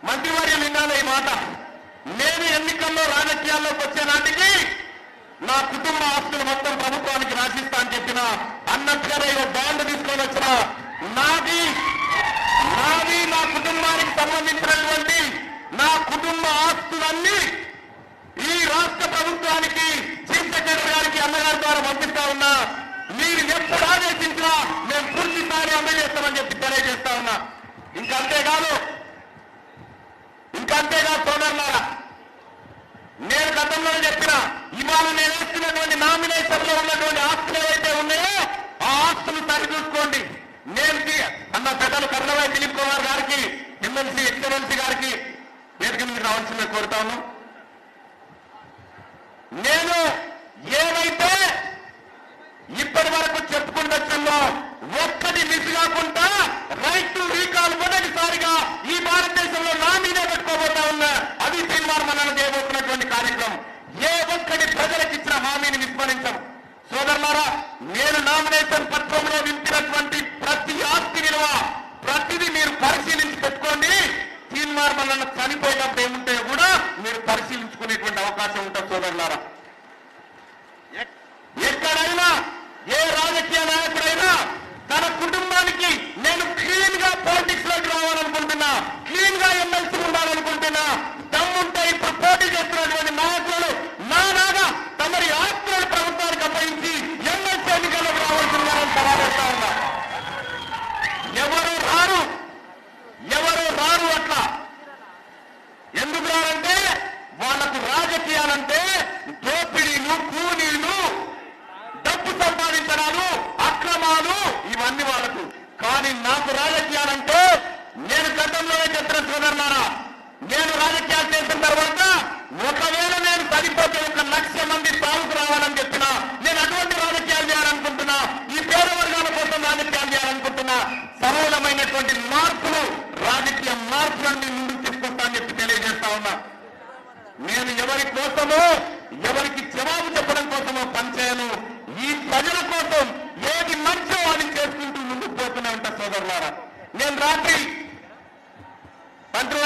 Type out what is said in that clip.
మంత్రివర్యులు వినాలి ఈ మాట. నేను ఎన్నికల్లో రాజకీయాల్లోకి వచ్చే నాటికి నా కుటుంబ ఆస్తులు మొత్తం ప్రభుత్వానికి రాసిస్తా అని చెప్పిన అన్నట్టుగానే బాండ్ తీసుకొని వచ్చిన నాది నా కుటుంబానికి సంబంధించినటువంటి నా కుటుంబ ఆస్తులన్నీ ఈ రాష్ట్ర ప్రభుత్వానికి చీఫ్ సెక్రటరీ గారికి అన్నగారి ద్వారా పంపిస్తా ఉన్నా. మీరు ఎప్పుడు ఆదేశించినా మేము పూర్తి స్థాయి అమలు చేస్తామని చెప్పి తెలియజేస్తా ఉన్నా. ఇంకంతేకాదు సోదరులారా, నేను గతంలో చెప్పిన ఇవాళ నేను వేస్తున్నటువంటి నామినేషన్ లో ఉన్నటువంటి ఆస్తులు ఏవైతే ఉన్నాయో ఆ ఆస్తులు సరిచూసుకోండి. నేను అన్న పెద్దలు కర్ణవాయి దిలీప్ కుమార్ గారికి, ఎమ్మెల్సీ ఎక్సలెన్సీ గారికి వేదిక మీద రావాల్సిందే కోరుతాను. నేను ఏవైతే ఇప్పటి వరకు చెప్పుకుంటూ ఒక్కటి మిస్ కాకుండా రైట్ టు రీకాల్ మొదటిసారిగా ఈ భారతదేశంలో నా మీదే పెట్టుకోబోతా ఉన్నా. అది తీర్మానం చేయబోతున్నటువంటి కార్యక్రమం. ఏ ఒక్కటి ప్రజలకు ఇచ్చిన హామీని విస్మరించం. సోదరులారా, నేను నామినేషన్ పత్రంలో నింపినటువంటి ప్రతి ఆస్తి విలువ ప్రతిదీ మీరు పరిశీలించి పెట్టుకోండి. తీర్మానం చనిపోయినప్పుడు ఏముంటాయో కూడా మీరు పరిశీలించుకునేటువంటి అవకాశం ఉంటుంది. సోదరులారా, ఎక్కడైనా ఏ రాజకీయ నాయకుడైనా తన కుటుంబానికి నేను క్లీన్ గా పాలిటిక్స్ లోకి రావాలనుకుంటున్నా, క్లీన్ గా ఎమ్మెల్సీ ఉండాలనుకుంటున్నా, దమ్ముంటే ఇప్పుడు పోటీ చేస్తున్నటువంటి నాయకులు నాగా తమరి ఆస్తులను ప్రభుత్వానికి అప్పగించి ఎమ్మెల్సీ ఎన్నికల్లోకి రావాల్సిందని సవాలేస్తా ఉన్నా. ఎవరు రారు అట్లా. ఎందుకు రారంటే వాళ్లకు రాజకీయాలంటే దోపిడీలు, కూలీలు, డబ్బు సంపాదించడాలు, అక్రమాలు ఇవన్నీ వాళ్లకు. కానీ నాకు రాజకీయాలంటే నేను గతంలోనే చెప్పిన సోదరులారా, నేను రాజకీయాలు చేసిన తర్వాత ఒకవేళ నేను సరిపోతే 1 లక్ష మంది సాగుకు రావాలని చెప్పినా నేను అటువంటి రాజకీయాలు చేయాలనుకుంటున్నా. ఈ పేద వర్గాల కోసం రాజకీయాలు చేయాలనుకుంటున్నా. సరళమైనటువంటి మార్పులు, రాజకీయ మార్పులన్నీ ముందుకు తీసుకొస్తా అని చెప్పి తెలియజేస్తా ఉన్నా. నేను ఎవరి కోసమో ఎవరికి జవాబు చెప్పడం కోసమో పనిచేయను. ఈ ప్రజల కోసం ఏది మంచో అది చేసుకుంటూ ముందుకు పోతూనే ఉంటా. సోదరులారా, నేను రాత్రి మంత్రి